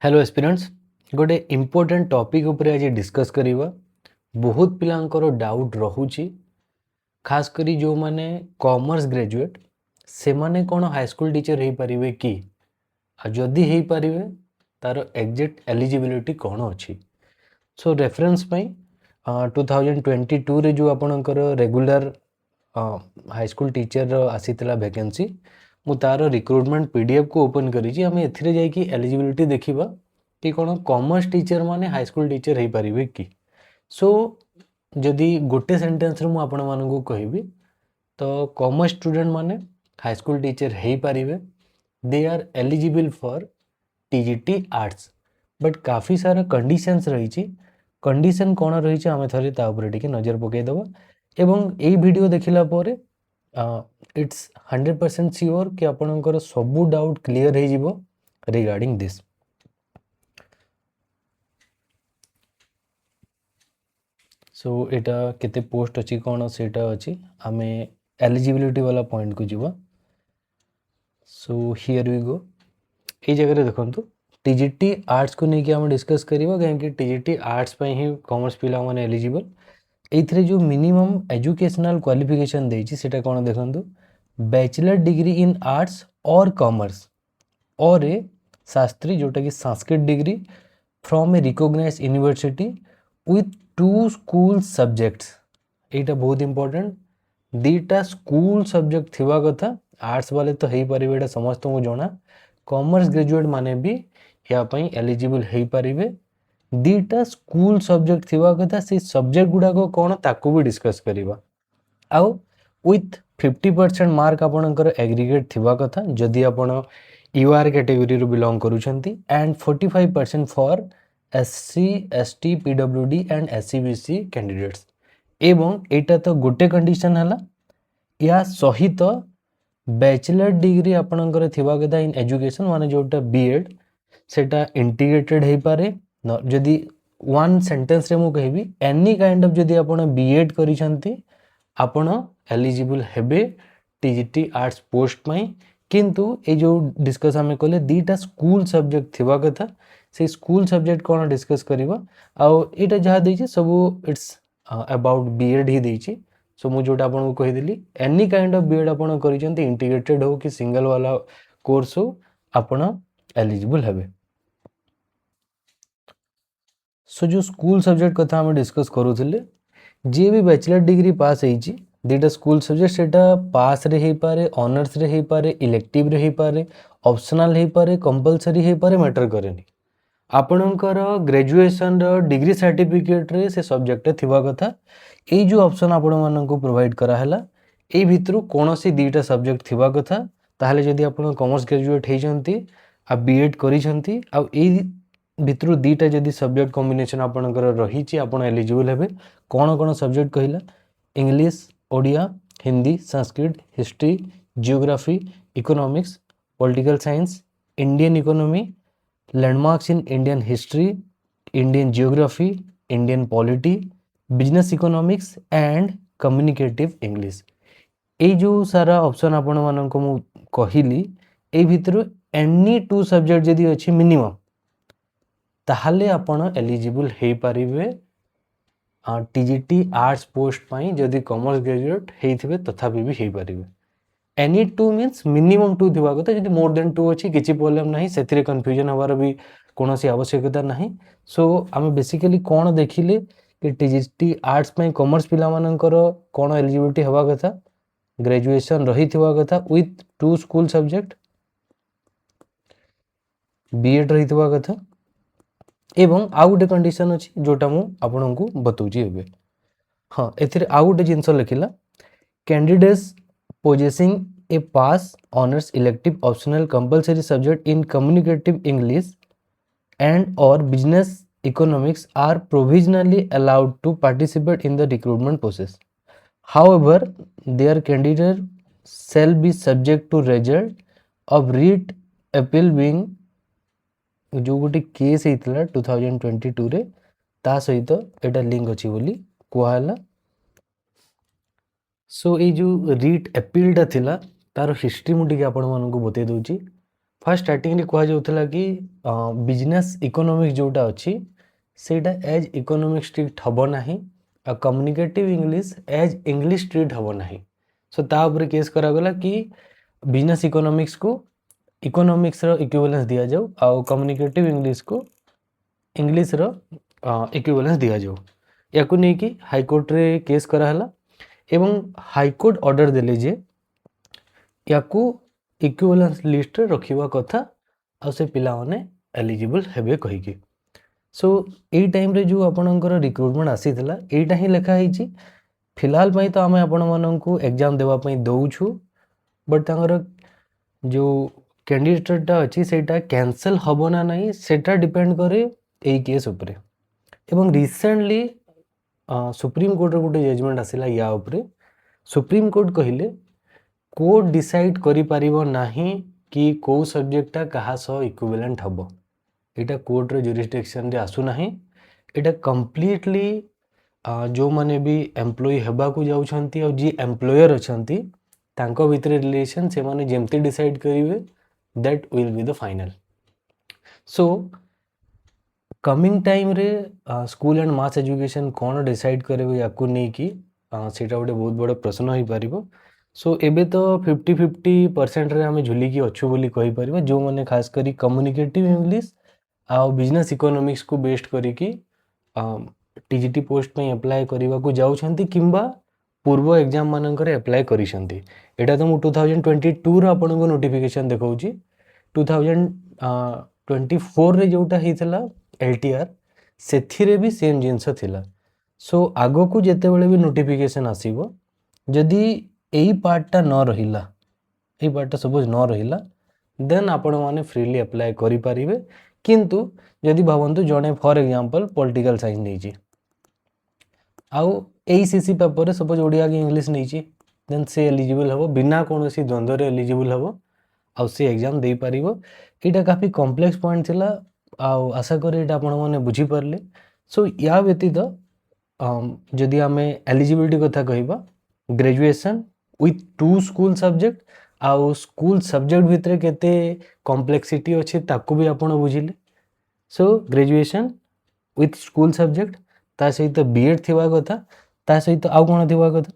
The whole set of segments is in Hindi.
हेलो एस्पिरेंट्स गोटे इम्पोर्टेंट टॉपिक उपरे आज डिस्कस करिवा। बहुत पिलांकर डाउट रहुची, खास करी जो माने कॉमर्स ग्रेजुएट से माने कौन हाई स्कूल टीचर हो पारिबे कि जदि हो पारिबे तार एग्जैक्ट एलिजिबिलिटी कौन अच्छी। सो रेफरेंस पई 2022 रे जो आपणकर रेगुलर हाई स्कूल टीचर आसीतला वैकेंसी मु तार रिक्रुटमेंट पीडीएफ को ओपन करिछि। आमे एथिरे जाई कि एलिजिबिलिटी देखिबा कि कौन कॉमर्स टीचर माने हाई स्कूल टीचर हो पारिबे कि। सो जदि गोटे सेंटेंस रे मु आपण मानकु कहिबी तो कॉमर्स स्टूडेंट माने हाई स्कूल टीचर हो पारिबे, they are eligible for TGT arts. But काफ़ी सारा कंडीशंस रही। कंडीशन कौन रही आम थे टे नजर पकईदेव एवं यही वीडियो देखला इट्स 100% सियोर कि आपणकर सबू डाउट क्लियर हो रिगार्डिंग दिस। सो यहाँ केते पोस्ट अच्छी कौन से अच्छी आम एलिजिबिलिटी वाला पॉइंट को जीवा। So here we go. ये जगह देखो टीजीटी आर्ट्स को लेकिन आम डिस्कस करवा कहीं टीजीटी आर्ट्स ही कॉमर्स पिला माने एलिजिबल। एथिरे जो मिनिमम एजुकेशनल क्वालिफिकेशन देछि सेटा कौन देखंतु, बैचलर डिग्री इन आर्ट्स और कॉमर्स और ए शास्त्री जोटा कि Sanskrit degree from a recognized university with 2 school subjects. एटा बहुत इंपोर्टेंट, दीटा स्कूल सब्जेक्ट थिवा कथा। आर्ट्स वाले तो हेई परिबे एटा समस्त को जणा, कॉमर्स ग्रेजुएट माने भी या पई एलिजिबल हेई परिबे। दीटा स्कूल सब्जेक्ट थिवा कथा, से सब्जेक्ट गुडा को कौन ताकू भी डिस्कस करिवा। आउ विथ 50% मार्क आपणकर एग्रीगेट थिवा कथा जदि आपण यूआर कैटेगरी रो बिलोंग करूछंती, and 45% for SC ST PWD and SCBC candidates. एवं एटा तो गोटे कंडीशन हला, या सहित बैचलर डिग्री आपणकर थिवा कथा इन एजुकेशन माने जोटा बीएड सेटा इंटीग्रेटेड हे पारे। जदि वन सेंटेंस रे मु कहबी एनी काइंड ऑफ जदि आपण बीएड करिसंती आपण एलिजिबल हेबे टीजीटी आर्ट्स पोस्ट पई। किंतु ए जो डिस्कस आमे कले दीटा स्कूल सब्जेक्ट थिवा कथा, से स्कूल सब्जेक्ट कोन डिस्कस करिवा। आ एटा जहा देछि सब इट्स अबाउट बीएड ही देछि। सो मु जोटा आपण को कहि देली एनी काइंड ऑफ बीएड आपण करिसंती, इंटीग्रेटेड हो कि सिंगल वाला कोर्स हो, आपण एलिजिबल हेबे। सो जो स्कूल सब्जेक्ट कथा हम डिस्कस करूथिले, जे भी बैचलर डिग्री पास होईची दीटा स्कूल सब्जेक्ट सेटा पास रे हे पारे, ऑनर्स रे हे पारे, इलेक्टिव रे हे पारे, ऑप्शनल हे पारे, कंपलसरी हे पारे, मैटर करेनी। आपणकर ग्रेजुएशन रो डिग्री सर्टिफिकेट रे से सब्जेक्ट थिवा कथा। ए जो ऑप्शन आपण माननको प्रोवाइड करा हला, ए भितरु कोनोसी दीटा सब्जेक्ट थिवा कथा। ताहले जदि आपण कॉमर्स ग्रेजुएट हेइचंती आ बीएड करिसंती आ ए भितरु दीटा जदि सब्जेक्ट कॉम्बिनेशन आपणकर रहिची, आपण एलिजिबल हेबे। कोन सब्जेक्ट कहिला, English, Odia, Hindi, Sanskrit, history, geography, economics, political science, Indian economy, landmarks in Indian history, Indian geography, Indian polity, business economics and communicative English. ए जो सारा ऑप्शन आपण माननको मु कहिली, ए भितरु एनी 2 सब्जेक्ट जदि अछि मिनिमम, ताहले आपण एलिजिबल हे पारिबे टीजीटी आर्ट्स पोस्ट पाई। जदि कॉमर्स ग्रेजुएट हेइथिबे तथापि भी हे पारिबे। एनी 2 मीन्स मिनिमम 2 थिबा कथा। जदि मोर देन 2 अछि किछि प्रॉब्लम नाही, सेथिरे कंफ्यूजन हवार भी कोनोसी आवश्यकता नाही। सो आमे बेसिकली कोन देखिले कि टीजीटी आर्ट्स पाई कॉमर्स पिला मानकर कोन एलिजिबिलिटी हवा कथा, ग्रेजुएशन रही थिबा कथा विथ 2 स्कूल सब्जेक्ट, बीएड रही थिबा कथा। एवं आउ गोटे कंडीशन अछि जोटा मु आपनकु बतौची एबे। हाँ, एथिरे आउ गोटे जिंस लिखिला, candidates possessing a pass honors elective optional compulsory subject in communicative English and or business economics are provisionally allowed to participate in the recruitment process. However, their candidate shall be subject to result of writ appeal being जो गोटे केस होता 2022 रे, ता सहित एटा लिंक अच्छी बोली कहला। सो ये जो रिट अपीलटा थिला तार हिस्ट्री मुझे आपण मानक बतई दूची। फास्ट स्टार्टिंग रे कह जाउथला कि बिजनेस इकोनॉमिक्स जोटा अछि सेटा एज इकोनॉमिक्स ट्रीट हबो नाही आ communicative English as English treat हबो नाही। सो ता ऊपर केस करा गला कि बिजनेस इकोनॉमिक्स को इकोनॉमिक्स रो इक्विवेलेंस दिया जाऊ आ कम्युनिकेटिव इंग्लिश को इंग्लिश रो इक्विवेलेंस दिया जाऊ। याकू नहीं कि हाईकोर्ट रे केस करा हला एवं हाईकोर्ट ऑर्डर देले जे याकू इक्विवेलेंस लिस्ट रे रखिबा कथा आ से पिला माने एलिजिबल हेबे कहिकी। सो एई टाइम रे जो आपनकर रिक्रूटमेंट आसीथिला एईटा ही लेखा ହେଇଛି। फिलहाल पई तो आमे आपण माननकू एग्जाम देबा पई दउछु बट तांगर जो कैंडिडेटटा अछि सेटा कैंसल हबो ना नहीं सेटा डिपेंड करे एई केस ऊपर। एवं रिसेंटली सुप्रीम कोर्ट रे गोटे जजमेंट आसिला या ऊपर। सुप्रीम कोर्ट कहिले कोर्ट डिसाइड करि परिबो नाही कि को सब्जेक्टटा कहा सह इक्विवेलेंट हबो। एटा कोर्ट रे जुरिस्डिक्शन रे आसु नाही। एटा कंप्लीटली जो माने भी एम्प्लॉय हेबा को जाउछंती और जी एम्प्लॉयर अछंती तांको भितरे रिलेशन से माने जेमती डिसाइड करिवे that will be the final. So coming time रे स्कूल एंड मास एजुकेशन कौन डिसाइड करेबे याकू नहीं कि सेटा गोटे बहुत बड़ प्रश्न हो पारिबो। सो एबे तो 50-50% रे आमे झुलिकी अच्छु बोली कहि परिबा जो माने खास करी कम्युनिकेटिव इंग्लिश आ बिजनेस इकोनॉमिक्स को बेस्ड करिकी टीजीटी पोस्ट पे अप्लाई करबा को जाउछंती किंबा पूर्व एग्जाम मानकर अप्लाई करिसंती। एटा तो मु 2022 रो आपन को नोटिफिकेशन देखौची। 2024 रे जोटा हितला एलटीआर सेथिरे भी सेम जिंस थिला। सो आगो को जेते बेले भी नोटिफिकेशन आसीबो जदी एई पार्टटा न रहिला एई पार्टटा सपोज न रहिला देन आपण माने फ्रीली अप्लाई करि परिबे। किंतु जदी भावंतु जणे फॉर एग्जांपल पॉलिटिकल साइंस नैची आउ एसीसी पेपर सपोज ओडिया की इंग्लिश नैची देन से एलिजिबल हबो बिना कोनोसी द्वंद्व रे एलिजिबल हबो आउ से एग्जाम दे पारिबो। एटा काफी कॉम्प्लेक्स पॉइंट थिला आउ आशा करी एटा आपण माने बुझी परले। सो या व्यतीत जदी आमे एलिजिबिलिटी कथा कहिबा ग्रेजुएशन विथ 2 स्कूल सब्जेक्ट आउ स्कूल सब्जेक्ट भितरे केते कॉम्प्लेक्सिटी अछि ताकू भी आपण बुझिले। सो ग्रेजुएशन विथ स्कूल सब्जेक्ट ता सहित बीएड थिबा कथा ता सहित आउ कोन थिबा कथा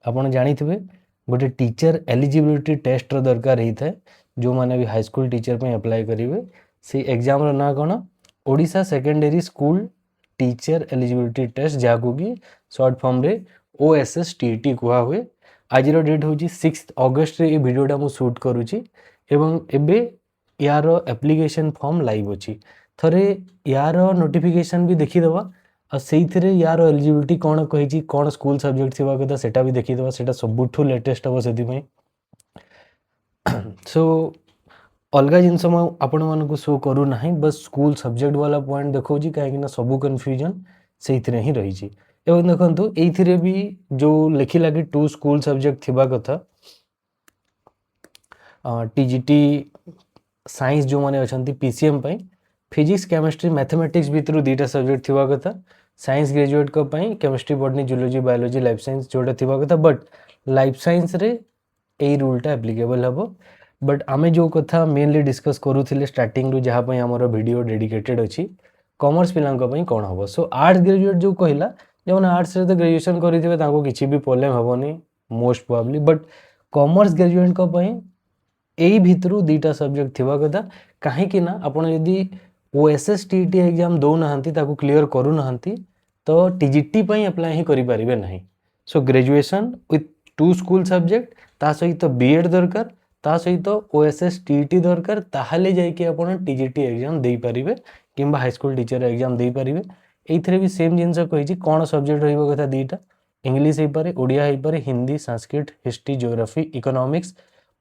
आपण जानिथिबे गोटे टीचर एलिजिबिलिटी टेस्ट रो दरकार हेइथाय जो माने भी हाई स्कूल टीचर पे अप्लाई करिवे से एग्जाम रो ना कोन Odisha secondary school teacher eligibility test जाकू की शॉर्ट फॉर्म रे ओएसएसटीटी कुआ हुए। आज रो डेट होची 6 अगस्त रे ए वीडियोटा मु शूट करूची एवं एबे यार एप्लीकेशन फॉर्म लाइव अछि। थरे यार नोटिफिकेशन भी देखि दबा आ सेइथरे यार एलिजिबिलिटी कोन कहिची कोन स्कूल सब्जेक्ट थिबा कथा सेटा भी देखि दबा सेटा सबुठू लेटेस्ट हबो सेति में। सो अलगा जिनस आपण मानकू शो करू नाही बस स्कूल सब्जेक्ट वाला पॉइंट देखौची काहे कि ना सबु कंफ्यूजन सेइथरे ही रहिची। एवं देखंतु एइथरे भी जो लेखि लागे 2 स्कूल सब्जेक्ट थिबा कथा टीजीटी साइंस जो माने अछंती पीसीएम पई फिजिक्स केमिस्ट्री मैथमेटिक्स भितरु दुईटा सब्जेक्ट थिबा कथा। साइंस ग्रेजुएट को पई chemistry botany zoology biology life science जोटा थिबा कथा बट लाइफ साइंस रे एई रूलटा एप्लीकेबल हबो। बट आमे जो कथा मेनली डिस्कस करूथिले स्टार्टिंग रु जहा पई हमर वीडियो डेडिकेटेड अछि कॉमर्स पिलांक पई कोन हबो। सो आर्ट्स ग्रेजुएट जो कहिला जो आर्ट्स रे तो ग्रेजुएशन करिथिबे ताको किछि भी प्रॉब्लम हबोनी most probably but commerce graduate को पई एई भितरु दुईटा सब्जेक्ट थिबा कथा काहे कि ना आपण यदि ओएसएसटीटी एग्जाम दो नहंती ताको क्लियर करू नहंती तो टीजीटी पई अप्लाई ही करि परिबे नाही। सो ग्रेजुएशन विथ 2 स्कूल सब्जेक्ट ता सहित बीएड दरकार ता सहित ओएसएसटीटी दरकार ताहाले जाय कि आपण टीजीटी एग्जाम देई परिबे किंबा हाई स्कूल टीचर एग्जाम देई परिबे। एइथरे भी सेम जिंस कहिची कोन सब्जेक्ट रहइबो कथा दुईटा इंग्लिश हे पारे ओडिया हे पारे Hindi Sanskrit history geography economics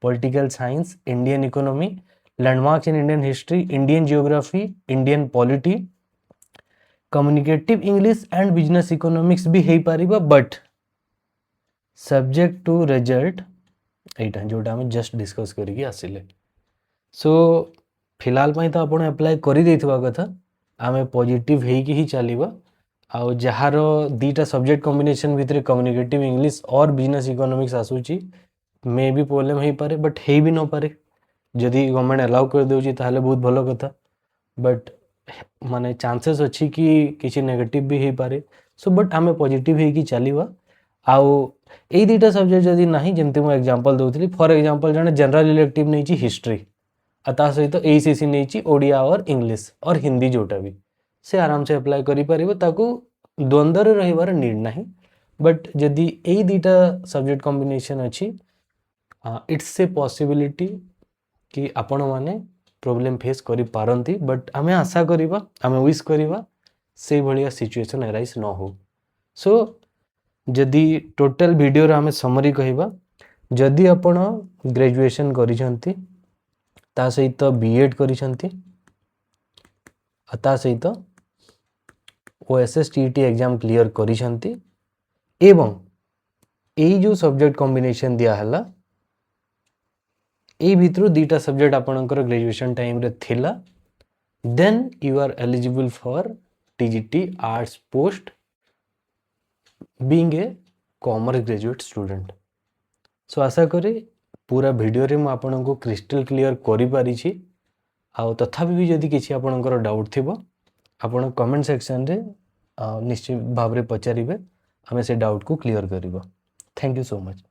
political science Indian economy landmarks in Indian history Indian geography Indian polity communicative English and business economics भी हे पारिबा बट सब्जेक्ट टू रिजल्ट एटा जोटा हम जस्ट डिस्कस करिके आसिले। सो फिलहाल पई तो आपण अप्लाई करि देथिबा कथा आमे पॉजिटिव हेकी ही चलिबा आउ जहार दीटा सब्जेक्ट कॉम्बिनेशन भितरे कम्युनिकेटिव इंग्लिश और बिजनेस इकोनॉमिक्स आसुची मे भी प्रॉब्लम हे पारे बट हे भी न पारे जदि गवर्नमेंट अलाउ कर देउची ताहले बहुत भलो कथा बट माने चांसेस अच्छी कि किसी नेगेटिव भी हो पारे सो बट आम पॉजिटिव है कि चलिवा आउ एई दुटा सब्जेक्ट जदि नाही जेमती मु एग्जांपल दउथली फॉर एग्जांपल जने जनरल इलेक्टिव नहीं हिस्ट्री आ ता सहित एसीसी नहीं ओडिया और इंग्लिश और हिंदी जोटा भी से आराम से अप्लाई करि परिबो ताकू द्वंद्व रहिबार नीड नाही बट जदि एई दुटा सब्जेक्ट कॉम्बिनेशन अच्छी इट्स ए पॉसिबिलिटी कि आपण माने प्रॉब्लम फेस करि पारंती बट आमे आशा करिबा आमे विश करिबा से भलिया सिचुएशन अराइज न हो सो जदि टोटल वीडियो रे आमे समरी कहिबा जदि आपण ग्रेजुएशन करिसंती ता सहित बीएड करिसंती ता सहित ओएसएस टीईटी एग्जाम क्लियर करिसंती एवं एई जो सब्जेक्ट कॉम्बिनेशन दिया हला ए भितरु दुटा सब्जेक्ट आपनकर ग्रेजुएशन टाइम रे थिला then you are eligible for TGT arts post being a commerce graduate student so आशा करी पूरा वीडियो रे मु आपनको क्रिस्टल क्लियर करि पारि छी आ तथापि भी जदि किछि आपनकर डाउट थिबो आपण कमेंट सेक्शन रे निश्चित भाव रे पचारिबे हमें से डाउट को क्लियर करिबो थैंक यू सो मच।